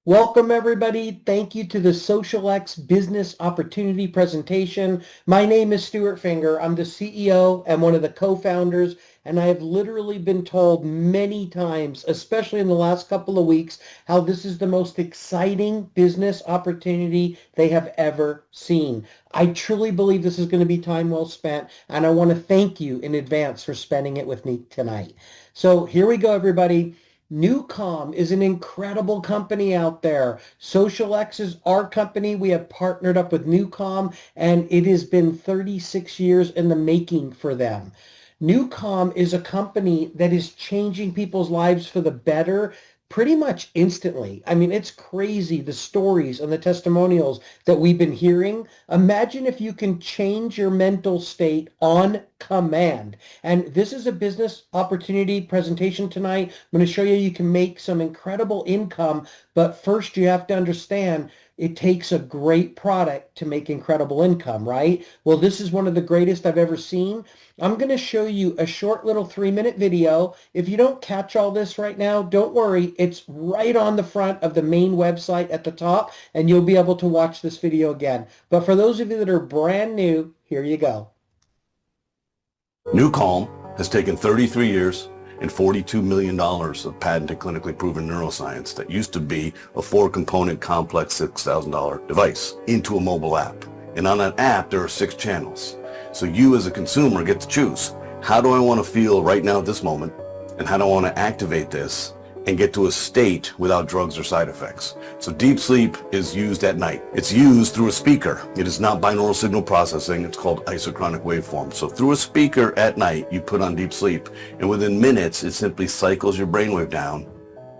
Welcome everybody. Thank you to the SocialX Business Opportunity presentation. My name is Stuart Finger. I'm the CEO and one of the co-founders, and I have literally been told many times, especially in the last couple of weeks, how this is the most exciting business opportunity they have ever seen. I truly believe this is going to be time well spent, and I want to thank you in advance for spending it with me tonight. So here we go, everybody. NuCalm is an incredible company out there. SocialX is our company. We have partnered up with NuCalm, and it has been 36 years in the making for them. NuCalm is a company that is changing people's lives for the better pretty much instantly. I mean, it's crazy, the stories and the testimonials that we've been hearing. Imagine if you can change your mental state on command. And this is a business opportunity presentation tonight. I'm going to show you you can make some incredible income, but first you have to understand it takes a great product to make incredible income, right? Well, this is one of the greatest I've ever seen. I'm going to show you a short little 3-minute video. If you don't catch all this right now, don't worry. It's right on the front of the main website at the top, and you'll be able to watch this video again. But for those of you that are brand new, here you go. NuCalm has taken 33 years and $42 million of patented clinically proven neuroscience that used to be a 4-component complex $6,000 device into a mobile app. And on that app, there are 6 channels. So you as a consumer get to choose. How do I want to feel right now at this moment? And how do I want to activate this and get to a state without drugs or side effects? So deep sleep is used at night. It's used through a speaker. It is not binaural signal processing. It's called isochronic waveform. So through a speaker at night, you put on deep sleep, and within minutes, it simply cycles your brainwave down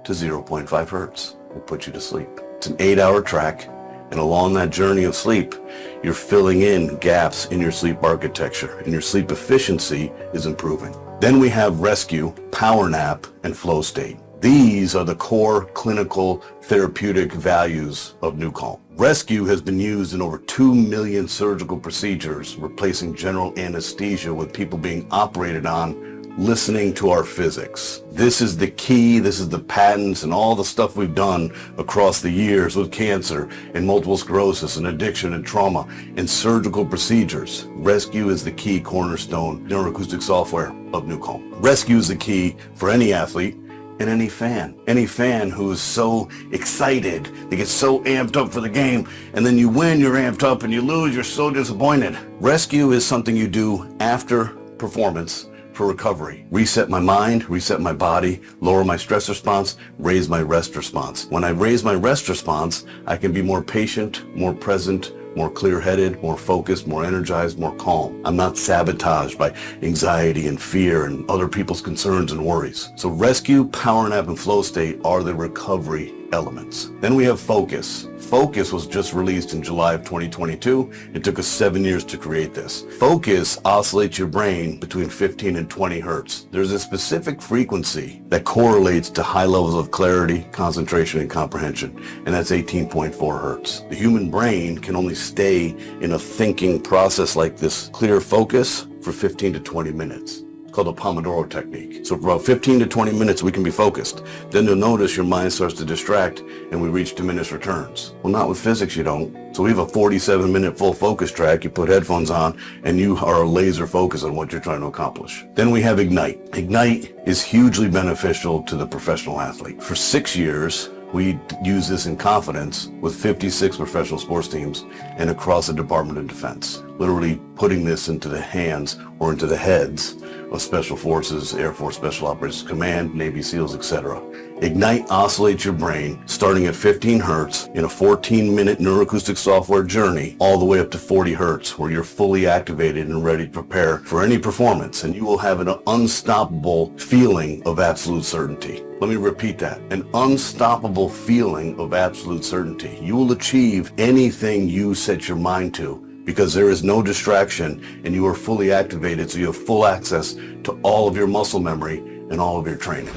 to 0.5 hertz. It puts you to sleep. It's an 8-hour track, and along that journey of sleep, you're filling in gaps in your sleep architecture, and your sleep efficiency is improving. Then we have rescue, power nap, and flow state. These are the core clinical therapeutic values of NuCalm. Rescue has been used in over 2 million surgical procedures, replacing general anesthesia with people being operated on listening to our physics. This is the key, this is the patents and all the stuff we've done across the years with cancer and multiple sclerosis and addiction and trauma and surgical procedures. Rescue is the key cornerstone neuroacoustic software of NuCalm. Rescue is the key for any athlete and any fan who is so excited, they get so amped up for the game, and then you win, you're amped up, and you lose, you're so disappointed. Rescue is something you do after performance for recovery. Reset my mind, reset my body, lower my stress response, raise my rest response. When I raise my rest response, I can be more patient, more present, more clear-headed, more focused, more energized, more calm. I'm not sabotaged by anxiety and fear and other people's concerns and worries. So rescue, power nap, and flow state are the recovery elements. Then we have focus. Focus was just released in July of 2022. It took us 7 years to create this. Focus oscillates your brain between 15 and 20 hertz. There's a specific frequency that correlates to high levels of clarity, concentration, and comprehension, and that's 18.4 hertz. The human brain can only stay in a thinking process like this clear focus for 15 to 20 minutes. Called the Pomodoro technique. So for about 15 to 20 minutes we can be focused. Then you'll notice your mind starts to distract and we reach diminished returns. Well, not with physics you don't. So we have a 47-minute full focus track. You put headphones on and you are laser focused on what you're trying to accomplish. Then we have Ignite. Ignite is hugely beneficial to the professional athlete. For 6 years, we use this in confidence with 56 professional sports teams and across the Department of Defense. Literally putting this into the hands or into the heads of Special Forces, Air Force Special Operations Command, Navy SEALs, etc. Ignite oscillates your brain starting at 15 hertz in a 14-minute neuroacoustic software journey all the way up to 40 hertz where you're fully activated and ready to prepare for any performance, and you will have an unstoppable feeling of absolute certainty. Let me repeat that. An unstoppable feeling of absolute certainty. You will achieve anything you set your mind to because there is no distraction and you are fully activated, so you have full access to all of your muscle memory and all of your training.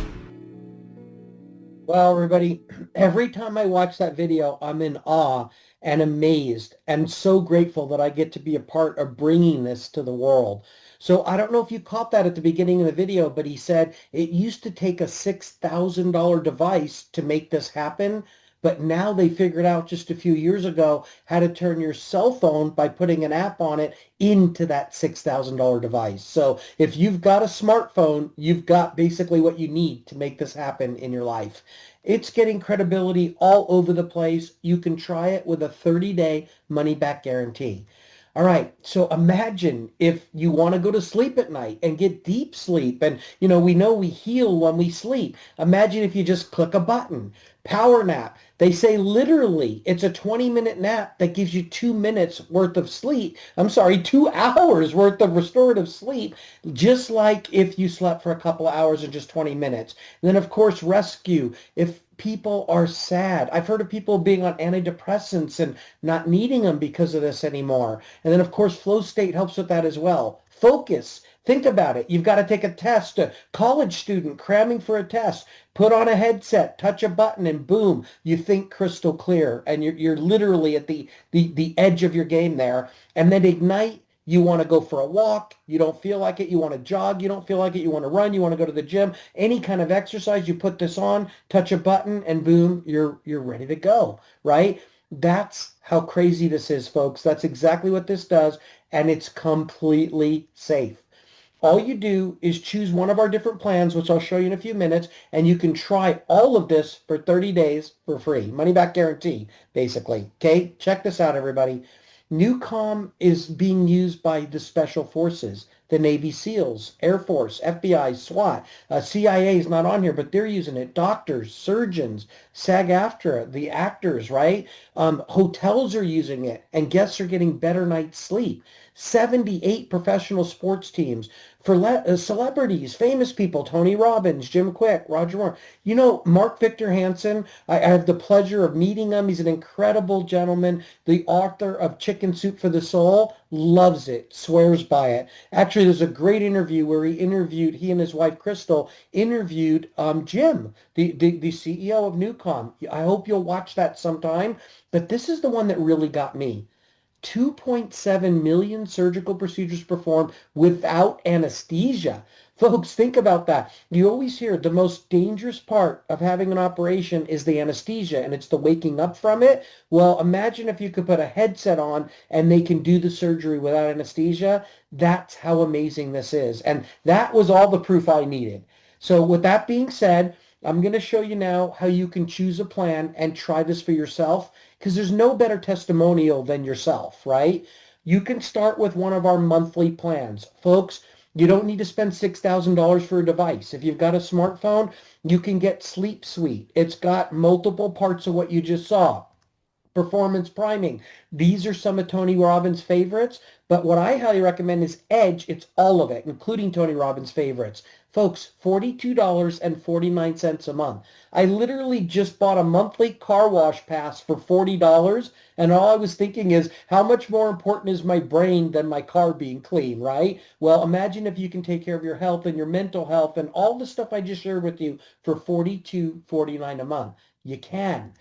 Well, everybody, every time I watch that video, I'm in awe and amazed and so grateful that I get to be a part of bringing this to the world. So I don't know if you caught that at the beginning of the video, but he said it used to take a $6,000 device to make this happen. but now they figured out just a few years ago how to turn your cell phone by putting an app on it into that $6,000 device. So if you've got a smartphone, you've got basically what you need to make this happen in your life. It's getting credibility all over the place. You can try it with a 30-day money back guarantee. All right, so imagine if you want to go to sleep at night and get deep sleep. And, we know we heal when we sleep. Imagine if you just click a button. Power nap. They say literally it's a 20-minute nap that gives you 2 minutes worth of sleep. I'm sorry, 2 hours worth of restorative sleep, just like if you slept for a couple of hours in just 20 minutes. And then, of course, rescue. If people are sad. I've heard of people being on antidepressants and not needing them because of this anymore. And then, of course, flow state helps with that as well. Focus. Think about it. You've got to take a test. A college student cramming for a test. Put on a headset, touch a button, and boom, you think crystal clear. And you're literally at the edge of your game there. And then ignite. You want to go for a walk. You don't feel like it. You want to jog. You don't feel like it. You want to run. You want to go to the gym. Any kind of exercise, you put this on, touch a button, and boom, you're ready to go, right? That's how crazy this is, folks. That's exactly what this does, and it's completely safe. All you do is choose one of our different plans, which I'll show you in a few minutes, and you can try all of this for 30 days for free. Money back guarantee, basically. Okay, check this out, everybody. NuCalm is being used by the special forces, the Navy SEALs, Air Force, FBI, SWAT. CIA is not on here, but they're using it. Doctors, surgeons, SAG-AFTRA, the actors, right? Hotels are using it, and guests are getting better night's sleep. 78 professional sports teams for celebrities, famous people, Tony Robbins, Jim Quick, Roger Moore. Mark Victor Hansen, I have the pleasure of meeting him. He's an incredible gentleman. The author of Chicken Soup for the Soul, loves it, swears by it. Actually, there's a great interview where he and his wife Crystal interviewed Jim, the CEO of NuCalm. I hope you'll watch that sometime. But this is the one that really got me. 2.7 million surgical procedures performed without anesthesia. Folks, think about that. You always hear the most dangerous part of having an operation is the anesthesia, and it's the waking up from it. Well, imagine if you could put a headset on and they can do the surgery without anesthesia. That's how amazing this is. And that was all the proof I needed. So with that being said, I'm going to show you now how you can choose a plan and try this for yourself, because there's no better testimonial than yourself, right? You can start with one of our monthly plans. Folks, you don't need to spend $6,000 for a device. If you've got a smartphone, you can get Sleep Suite. It's got multiple parts of what you just saw. Performance priming. These are some of Tony Robbins' favorites, but what I highly recommend is Edge. It's all of it, including Tony Robbins' favorites. Folks, $42.49 a month. I literally just bought a monthly car wash pass for $40, and all I was thinking is, how much more important is my brain than my car being clean, right? Well, imagine if you can take care of your health and your mental health and all the stuff I just shared with you for $42.49 a month. You can.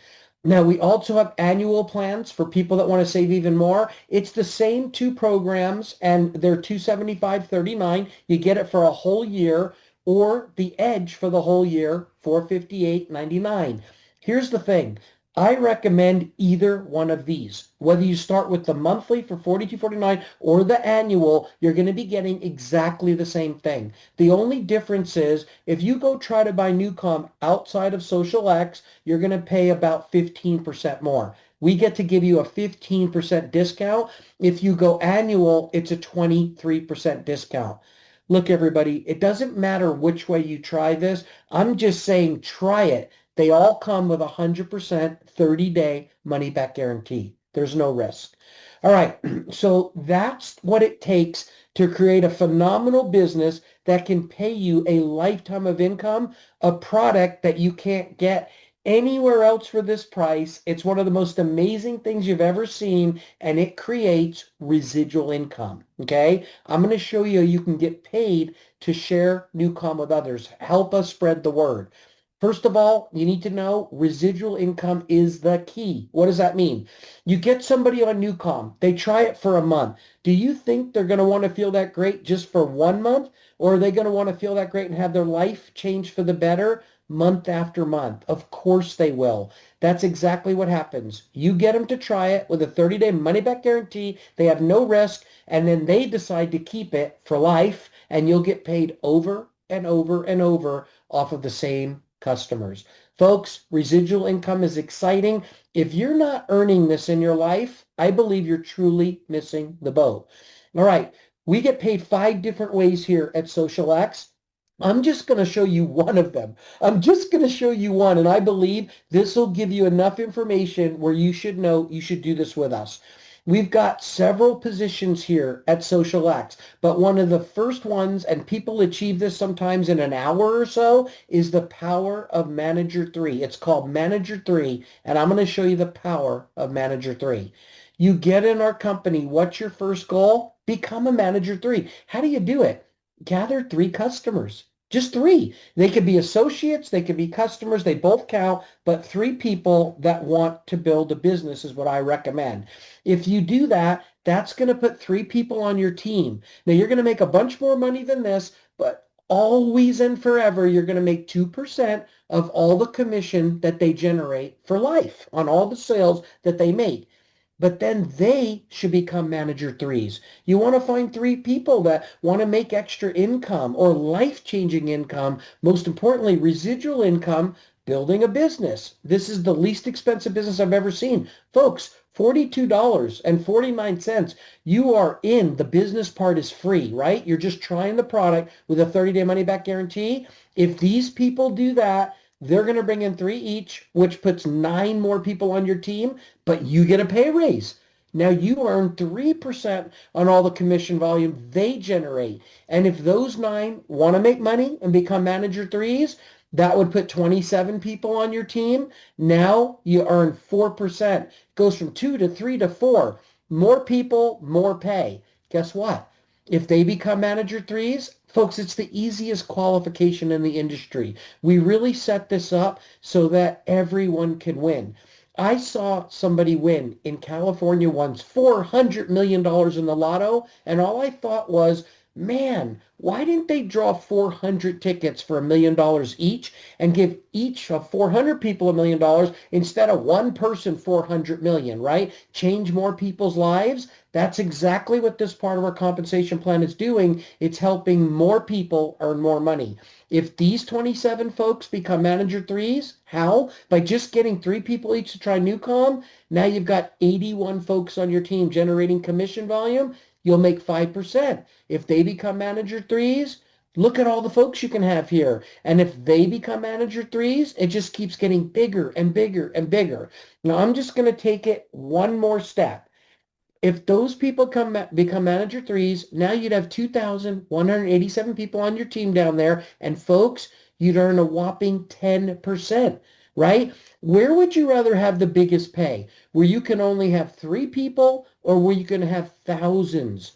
Now, we also have annual plans for people that want to save even more. It's the same two programs, and they're $275.39. You get it for a whole year, or the Edge for the whole year, $458.99. Here's the thing. I recommend either one of these. Whether you start with the monthly for $42.49 or the annual, you're going to be getting exactly the same thing. The only difference is if you go try to buy NuCalm outside of Social X, you're going to pay about 15% more. We get to give you a 15% discount. If you go annual, it's a 23% discount. Look, everybody, it doesn't matter which way you try this. I'm just saying try it. They all come with a 100% 30-day money-back guarantee. There's no risk. All right, so that's what it takes to create a phenomenal business that can pay you a lifetime of income, a product that you can't get anywhere else for this price. It's one of the most amazing things you've ever seen, and it creates residual income, okay? I'm going to show you how you can get paid to share NuCalm with others. Help us spread the word. First of all, you need to know residual income is the key. What does that mean? You get somebody on NuCalm, they try it for a month. Do you think they're going to want to feel that great just for 1 month? Or are they going to want to feel that great and have their life change for the better month after month. Of course they will. That's exactly what happens. You get them to try it with a 30-day money-back guarantee. They have no risk, and then they decide to keep it for life, and you'll get paid over and over and over off of the same customers. Folks, residual income is exciting. If you're not earning this in your life, I believe you're truly missing the boat. All right, we get paid 5 different ways here at Social X. I'm just going to show you one of them. I'm just going to show you one, and I believe this will give you enough information where you should know you should do this with us. We've got several positions here at Social X, but one of the first ones, and people achieve this sometimes in an hour or so, is the power of Manager 3. It's called Manager 3, and I'm going to show you the power of Manager 3. You get in our company. What's your first goal? Become a Manager 3. How do you do it? Gather 3 customers. Just 3. They could be associates, they could be customers, they both count, but 3 people that want to build a business is what I recommend. If you do that, that's going to put 3 people on your team. Now you're going to make a bunch more money than this, but always and forever, you're going to make 2% of all the commission that they generate for life on all the sales that they make. But then they should become manager 3s. You want to find 3 people that want to make extra income or life-changing income. Most importantly, residual income, building a business. This is the least expensive business I've ever seen. Folks, $42.49. You are in. The business part is free, right? You're just trying the product with a 30-day money-back guarantee. If these people do that, they're going to bring in 3 each, which puts 9 more people on your team, but you get a pay raise. Now you earn 3% on all the commission volume they generate. And if those 9 want to make money and become manager 3s, that would put 27 people on your team. Now you earn 4%. It goes from 2 to 3 to 4. More people, more pay. Guess what? If they become manager 3s, folks, it's the easiest qualification in the industry. We really set this up so that everyone can win. I saw somebody win in California once $400 million in the lotto, and all I thought was, man, why didn't they draw 400 tickets for $1 million each and give each of 400 people $1 million instead of one person 400 million, right? Change more people's lives. That's exactly what this part of our compensation plan is doing. It's helping more people earn more money. If these 27 folks become manager 3s, how? By just getting 3 people each to try NuCalm. Now you've got 81 folks on your team generating commission volume. You'll make 5%. If they become manager 3s, look at all the folks you can have here. And if they become manager 3s, it just keeps getting bigger and bigger and bigger. Now I'm just going to take it one more step. If those people become manager 3s, now you'd have 2,187 people on your team down there. And folks, you'd earn a whopping 10%, right? Where would you rather have the biggest pay? Where you can only have 3 people or where you can have thousands?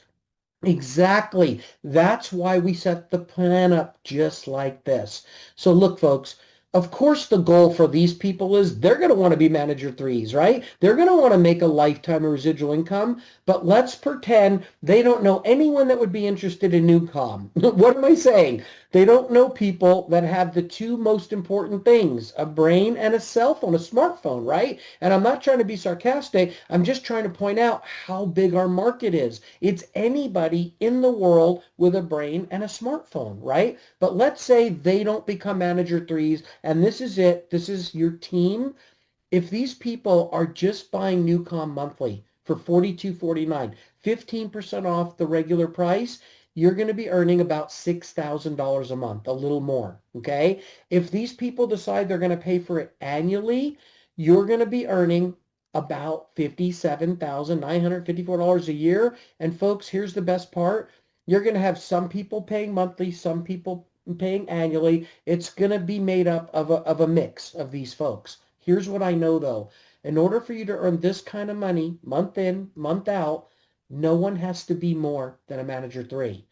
Exactly. That's why we set the plan up just like this. So look, folks, of course the goal for these people is they're going to want to be manager 3s, right? They're going to want to make a lifetime of residual income, but let's pretend they don't know anyone that would be interested in NuCalm. What am I saying? They don't know people that have the 2 most important things, a brain and a cell phone, a smartphone, right? And I'm not trying to be sarcastic. I'm just trying to point out how big our market is. It's anybody in the world with a brain and a smartphone, right? But let's say they don't become manager 3s, and this is it. This is your team. If these people are just buying NuCalm monthly for $42.49, 15% off the regular price, you're going to be earning about $6,000 a month, a little more, okay? If these people decide they're going to pay for it annually, you're going to be earning about $57,954 a year. And folks, here's the best part. You're going to have some people paying monthly, some people paying annually. It's going to be made up of a mix of these folks. Here's what I know though. In order for you to earn this kind of money month in, month out, no one has to be more than a manager 3.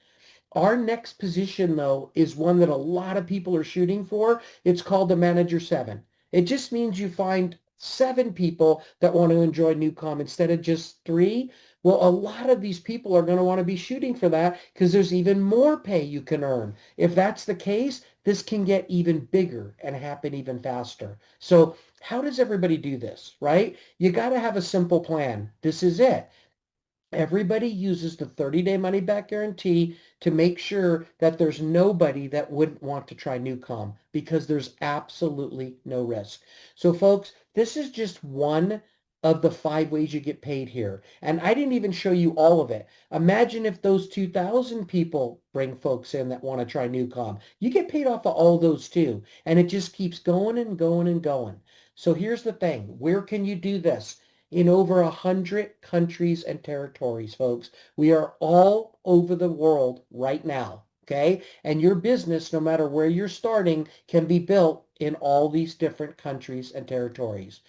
Our next position, though, is one that a lot of people are shooting for. It's called the Manager 7. It just means you find 7 people that want to enjoy NuCalm instead of just 3. Well, a lot of these people are going to want to be shooting for that because there's even more pay you can earn. If that's the case, this can get even bigger and happen even faster. So how does everybody do this, right? You got to have a simple plan. This is it. Everybody uses the 30-day money back guarantee to make sure that there's nobody that wouldn't want to try NuCalm because there's absolutely no risk. So folks, this is just one of the 5 ways you get paid here. And I didn't even show you all of it. Imagine if those 2,000 people bring folks in that want to try NuCalm. You get paid off of all those too. And it just keeps going and going and going. So here's the thing. Where can you do this? In over 100 countries and territories, folks. We are all over the world right now, okay? And your business, no matter where you're starting, can be built in all these different countries and territories.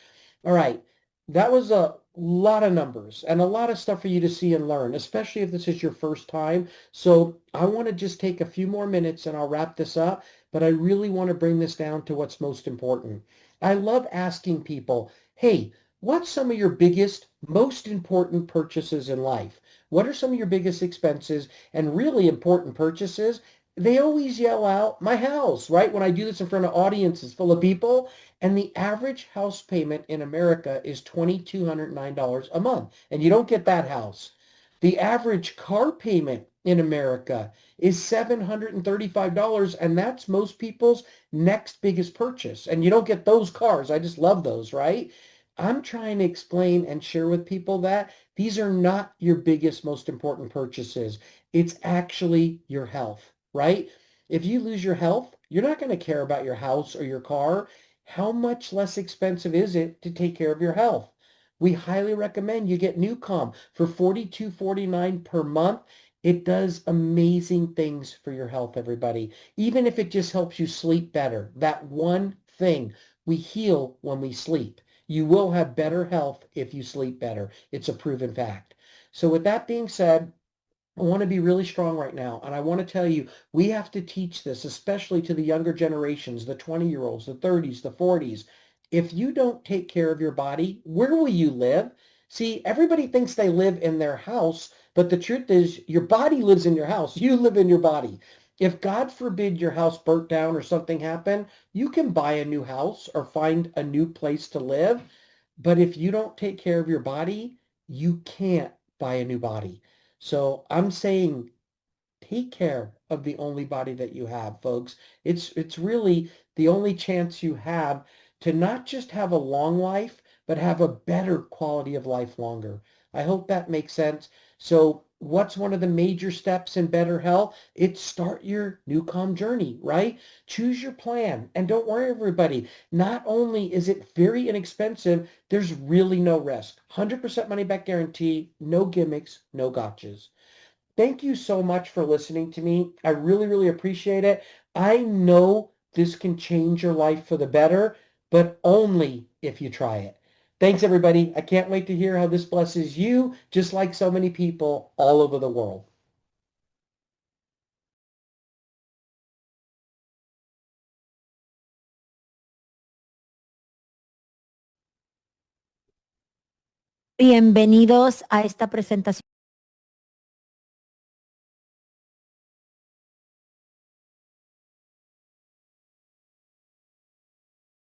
All right, that was a lot of numbers and a lot of stuff for you to see and learn, especially if this is your first time. So I want to just take a few more minutes and I'll wrap this up, but I really want to bring this down to what's most important. I love asking people, hey, what's some of your biggest, most important purchases in life? What are some of your biggest expenses and really important purchases? They always yell out, my house, right? When I do this in front of audiences full of people, and the average house payment in America is $2,209 a month. And you don't get that house. The average car payment in America is $735, and that's most people's next biggest purchase. And you don't get those cars. I just love those, right? I'm trying to explain and share with people that these are not your biggest, most important purchases. It's actually your health, right? If you lose your health, you're not going to care about your house or your car. How much less expensive is it to take care of your health? We highly recommend you get NuCalm for $42.49 per month. It does amazing things for your health, everybody. Even if it just helps you sleep better. That one thing. We heal when we sleep. You will have better health if you sleep better. It's a proven fact. So with that being said, I want to be really strong right now. And I want to tell you, we have to teach this, especially to the younger generations, the 20-year-olds, the 30s, the 40s. If you don't take care of your body, where will you live? See, everybody thinks they live in their house, but the truth is your body lives in your house. You live in your body. If God forbid your house burnt down or something happened, you can buy a new house or find a new place to live. But if you don't take care of your body, you can't buy a new body. So I'm saying take care of the only body that you have, folks. It's really the only chance you have to not just have a long life, but have a better quality of life longer. I hope that makes sense. So what's one of the major steps in better health? It's start your NuCalm journey, right? Choose your plan. And don't worry, everybody. Not only is it very inexpensive, there's really no risk. 100% money back guarantee, no gimmicks, no gotchas. Thank you so much for listening to me. I really, really appreciate it. I know this can change your life for the better, but only if you try it. Thanks, everybody. I can't wait to hear how this blesses you, just like so many people all over the world. Bienvenidos a esta presentación.